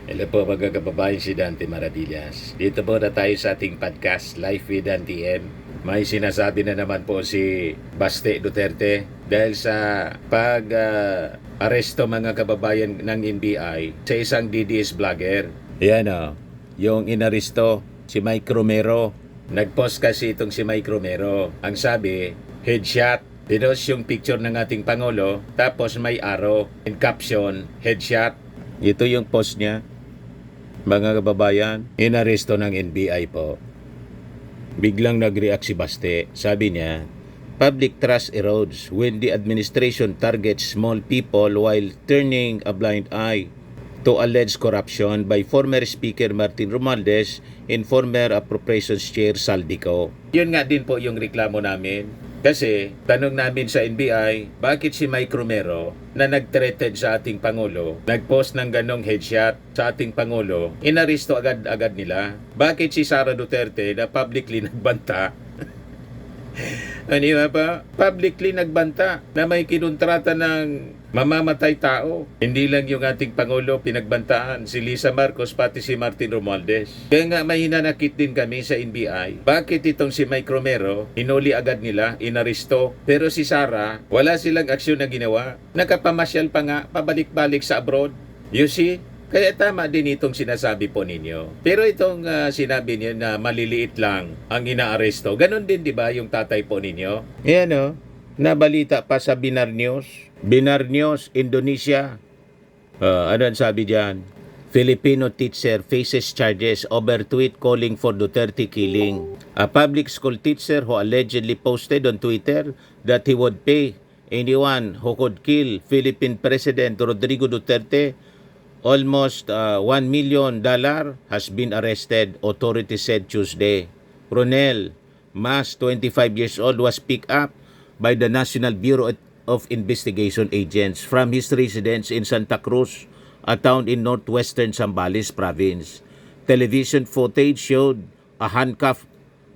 Hello po mga kababayan, si Dante Maravillas. Dito po na tayo sa ating podcast, Life with Dante M. May sinasabi na naman po si Baste Duterte dahil sa aresto mga kababayan ng NBI sa isang DDS vlogger. Yan o, yung inaresto si Mike Romero. Nag-post kasi itong si Mike Romero. Ang sabi, headshot. Pinost yung picture ng ating Pangulo, tapos may arrow in caption, headshot. Ito yung post niya. Mga kababayan, inaresto ng NBI po. Biglang nag-react si Baste. Sabi niya, public trust erodes when the administration targets small people while turning a blind eye to alleged corruption by former Speaker Martin Romualdez and former Appropriations Chair Saldico. Yun nga din po yung reklamo namin. Kasi, tanong namin sa NBI, bakit si Mike Romero na nag-threaten sa ating Pangulo, nag-post ng ganong headshot sa ating Pangulo, inaresto agad-agad nila? Bakit si Sara Duterte na publicly nagbanta? Ano ba? Publicly nagbanta na may kinontrata ng mamamatay tao. Hindi lang yung ating Pangulo pinagbantaan, si Lisa Marcos pati si Martin Romualdez. Kaya nga may hinanakit din kami sa NBI. Bakit itong si Mike Romero, hinuli agad nila, inaresto, pero si Sara, wala silang aksyon na ginawa. Nakapamasyal pa nga, pabalik-balik sa abroad. You see? Kaya tama din itong sinasabi po ninyo. Pero itong sinabi niyo na maliliit lang ang inaaresto, ganun din di ba yung tatay po ninyo? Yan o, nabalita pa sa Binar News. Binar News, Indonesia. Ano ang sabi dyan? Filipino teacher faces charges over tweet calling for Duterte killing. A public school teacher who allegedly posted on Twitter that he would pay anyone who could kill Philippine President Rodrigo Duterte almost $1 million has been arrested, authorities said Tuesday. Ronel Mas, 25 years old, was picked up by the National Bureau of Investigation agents from his residence in Santa Cruz, a town in northwestern Zambales province. Television footage showed a handcuffed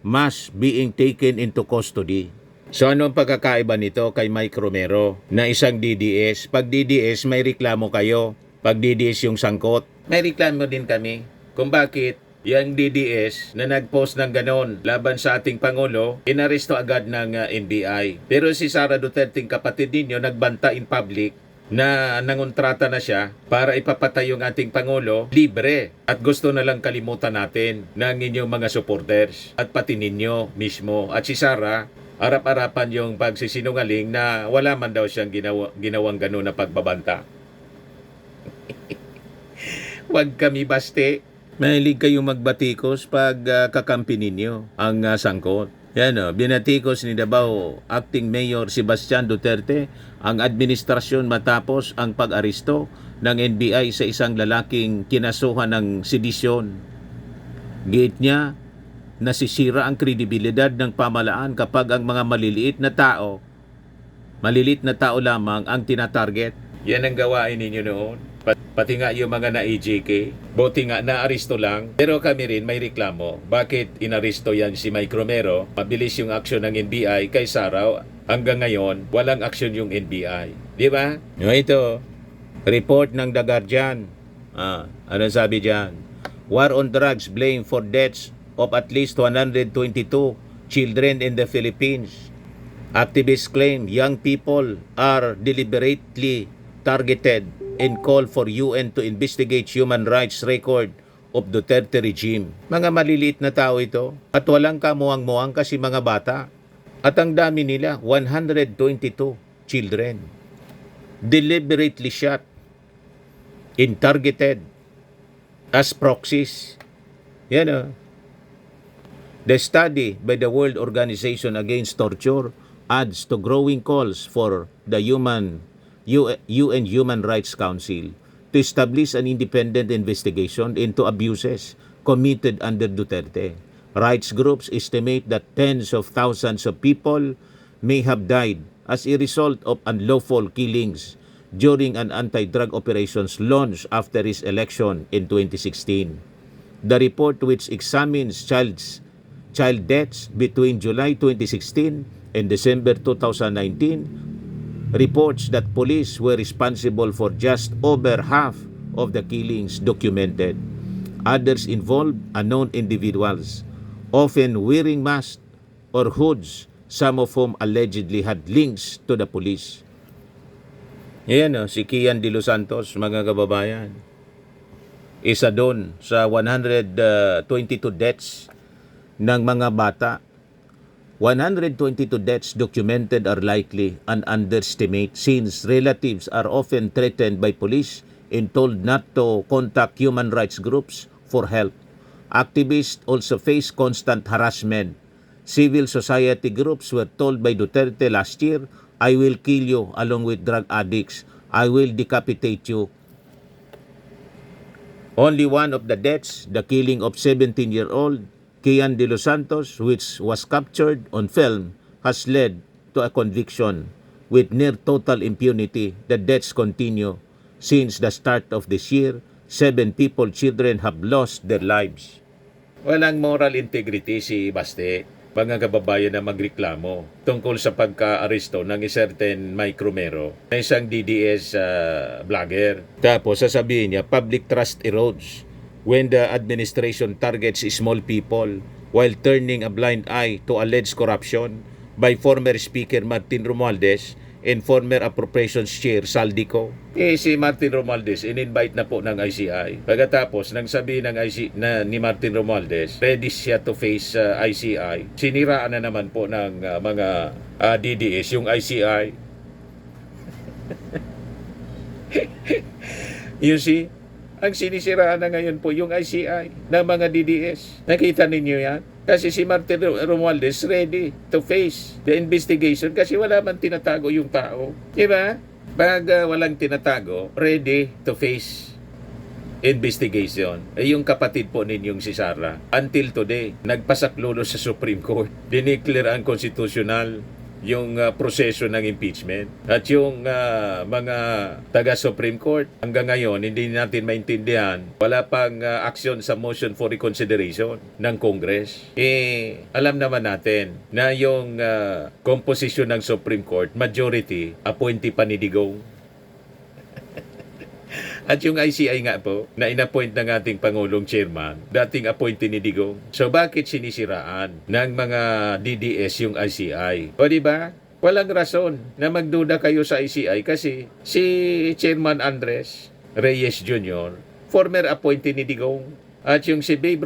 Mas being taken into custody. So ano ang pagkakaiba nito kay Mike Romero na isang DDS? Pag DDS, may reklamo kayo. Pag DDS yung sangkot, may reklamo din kami kung bakit yung DDS na nag-post ng ganon laban sa ating Pangulo, inaresto agad ng NBI. Pero si Sara Duterte, kapatid ninyo, nagbanta in public na nangontrata na siya para ipapatay yung ating Pangulo libre. At gusto na lang kalimutan natin ng inyong mga supporters at pati ninyo mismo. At si Sara, arap-arapan yung pagsisinungaling na wala man daw siyang ginawang ganon na pagbabanta. Huwag kami baste. Mahilig kayong magbatikos pag kakampi ninyo ang sangkot. Yan o, binatikos ni Davao Acting Mayor Sebastian Duterte ang administrasyon matapos ang pag-aristo ng NBI sa isang lalaking kinasuhan ng sedisyon. Giit niya, nasisira ang kredibilidad ng pamahalaan kapag ang mga maliliit na tao lamang ang tinatarget. Yan ang gawain ninyo noon. Pati nga yung mga na-EJK, buti nga na-aristo lang. Pero kami rin may reklamo. Bakit inaristo yan si Mike Romero? Mabilis yung aksyon ng NBI kay Sara. Hanggang ngayon, walang aksyon yung NBI. Di ba? Ito, report ng The Guardian. Ano sabi dyan? War on drugs blame for deaths of at least 122 children in the Philippines. Activists claim young people are deliberately targeted and call for UN to investigate human rights record of Duterte regime. Mga maliliit na tao ito at walang kamuang-muang kasi mga bata. At ang dami nila, 122 children. Deliberately shot and targeted as proxies. Yan o. The study by the World Organization Against Torture adds to growing calls for the UN Human Rights Council to establish an independent investigation into abuses committed under Duterte. Rights groups estimate that tens of thousands of people may have died as a result of unlawful killings during an anti-drug operations launched after his election in 2016. The report, which examines child deaths between July 2016 and December 2019, reports that police were responsible for just over half of the killings documented. Others involved unknown individuals, often wearing masks or hoods, some of whom allegedly had links to the police. Yan si Kian De Los Santos, mga kababayan. Isa doon sa 122 deaths ng mga bata. 122 deaths documented are likely an underestimate since relatives are often threatened by police and told not to contact human rights groups for help. Activists also face constant harassment. Civil society groups were told by Duterte last year, "I will kill you along with drug addicts. I will decapitate you." Only one of the deaths, the killing of 17-year-old Kian De Los Santos, which was captured on film, has led to a conviction. With near total impunity, the deaths continue. Since the start of this year, 7 children have lost their lives. Walang moral integrity si Baste, mga kababayan, na magreklamo tungkol sa pagka-aresto ng certain Mike Romero na isang DDS vlogger. Tapos sasabihin niya, public trust erodes when the administration targets small people while turning a blind eye to alleged corruption by former Speaker Martin Romualdez and former Appropriations Chair Saldico. Si Martin Romualdez in-invite na po ng ICI. Pagkatapos nang sabi ng ni Martin Romualdez, ready siya to face ICI. Siniraan na naman po ng mga DDS yung ICI. You see? Ang sinisiraan na ngayon po yung ICI ng mga DDS. Nakita ninyo yan? Kasi si Martin Romualdez ready to face the investigation kasi wala man tinatago yung tao. Diba? Pag walang tinatago, ready to face investigation. Yung kapatid po ninyong si Sara, until today, nagpasaklulo sa Supreme Court. Dineclare ang konstitusyonal yung proseso ng impeachment. At yung mga taga-Supreme Court, hanggang ngayon, hindi natin maintindihan, wala pang aksyon sa motion for reconsideration ng Congress. Alam naman natin na yung composition ng Supreme Court, majority, appointee pa ni Digong. At yung ICI nga po, na inappoint ng ating Pangulong Chairman, dating appointee ni Digong. So bakit sinisiraan ng mga DDS yung ICI? O diba? Walang rason na magduda kayo sa ICI kasi si Chairman Andres Reyes Jr., former appointee ni Digong. At yung si Babe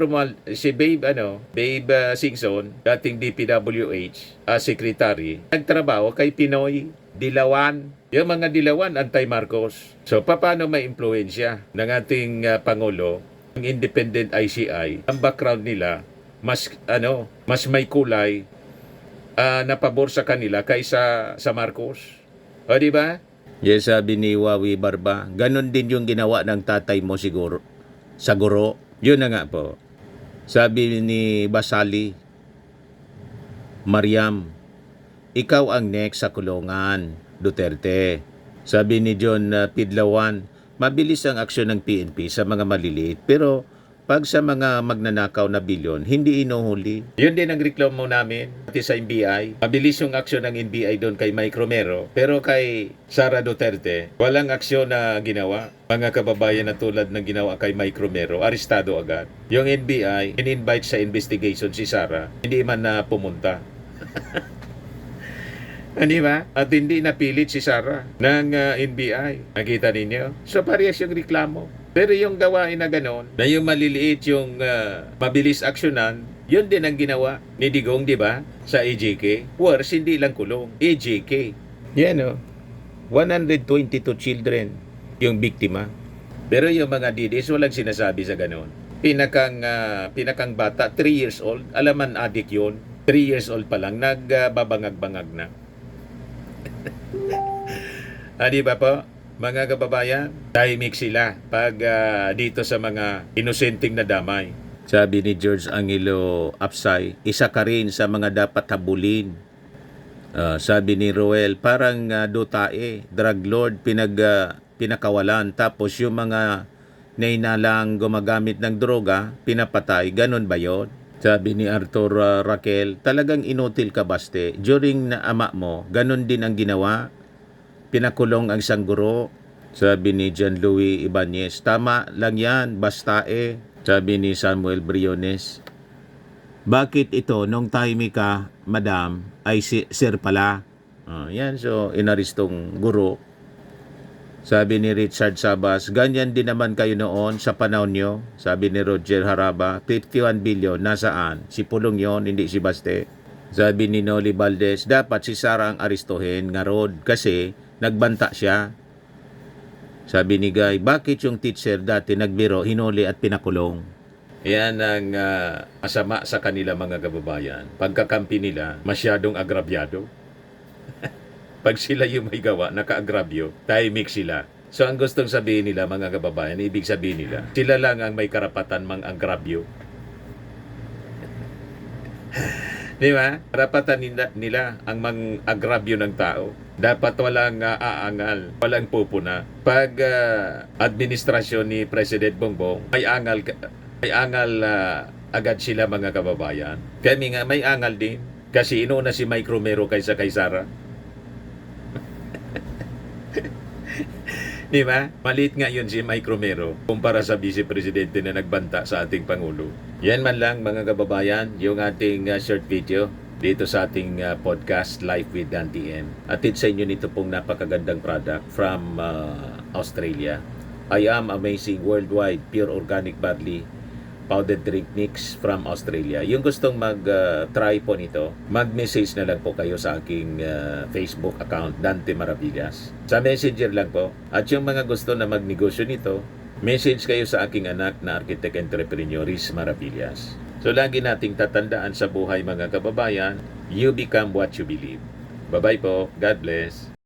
Singson, dating DPWH secretary, nagtrabaho kay Pinoy Dilawan. Yung mga Dilawan, anti-Marcos. So, paano may impluensya ng ating Pangulo, ang independent ICI, ang background nila, mas may kulay na pabor sa kanila kaysa sa Marcos. O, di ba? Yes, sabi ni Wawi Barba, ganon din yung ginawa ng tatay mo siguro, sa guro. Yun na nga po. Sabi ni Basali, Mariam, ikaw ang next sa kulungan, Duterte. Sabi ni John Pidlawan, mabilis ang aksyon ng PNP sa mga maliliit, pero pag sa mga magnanakaw na bilyon, hindi inuhuli. Yun din ang reklamo namin sa NBI. Mabilis yung aksyon ng NBI doon kay Mike Romero, pero kay Sara Duterte, walang aksyon na ginawa. Mga kababayan na tulad ng ginawa kay Mike Romero, arestado agad. Yung NBI, in-invite sa investigation si Sara, hindi man na pumunta. Hindi ba? At hindi napilit si Sara ng NBI. Nakita ninyo? So parehas yung reklamo. Pero yung gawain na ganon, na yung maliliit, yung mabilis aksyonan, yun din ang ginawa ni Digong, di ba? Sa EJK. Worse, hindi lang kulong. EJK. Yan o. 122 children yung biktima. Pero yung mga DDS, walang sinasabi sa ganon. Pinakang bata, 3 years old, alaman adik yun. 3 years old pa lang, nagbabangag-bangag na. Di ba po? Mga kababayan, tahimik sila pag dito sa mga inosenteng na damay. Sabi ni George Angelo Apsay, isa ka rin sa mga dapat habulin. Sabi ni Roel, parang dotae, drug lord, pinakawalan. Tapos yung mga nainalang gumagamit ng droga, pinapatay. Ganon ba yun? Sabi ni Arthur Raquel, talagang inutil ka, Baste. During na ama mo, ganon din ang ginawa. Pinakulong ang isang guro. Sabi ni John Louis Ibanez, tama lang yan, basta Sabi ni Samuel Briones, bakit ito, nung time ka, madam, ay sir pala? Yan, so inaristong guro. Sabi ni Richard Sabas, ganyan din naman kayo noon sa panahon nyo. Sabi ni Roger Haraba, 51 billion, nasaan? Si Pulong yon, hindi si Baste. Sabi ni Noli Valdez, dapat si Sara ang aristohin nga rod kasi nagbanta siya. Sabi ni Guy, bakit yung teacher dati nagbiro, hinuli at pinakulong? Yan ang masama sa kanila mga kababayan. Pagkakampi nila, masyadong agrabyado. Pag sila yung may gawa, naka-agrabyo, tahimik sila. So ang gustong sabihin nila mga kababayan, ibig sabihin nila, sila lang ang may karapatan mang-agrabyo. Di ba? Karapatan nila ang mang-agrabyo ng tao. Dapat walang aangal, walang pupuna. Pag administrasyon ni President Bongbong, may angal agad sila mga kababayan. Kami nga may angal din. Kasi inuna si Mike Romero kaysa kay Sara. Di ba? Maliit nga yun si Mike Romero kumpara sa Vice Presidente na nagbanta sa ating Pangulo. Yan man lang mga kababayan, yung ating short video dito sa ating podcast Life with Dan TN. Atid sa inyo nito pong napakagandang product from Australia. I am Amazing Worldwide Pure Organic Barley Powdered Drink Mix from Australia. Yung gustong mag-try po nito, mag-message na lang po kayo sa aking Facebook account, Dante Maravillas. Sa messenger lang po. At yung mga gusto na magnegosyo nito, message kayo sa aking anak na architect entrepreneur, Riz Maravillas. So lagi nating tatandaan sa buhay mga kababayan, you become what you believe. Bye-bye po. God bless.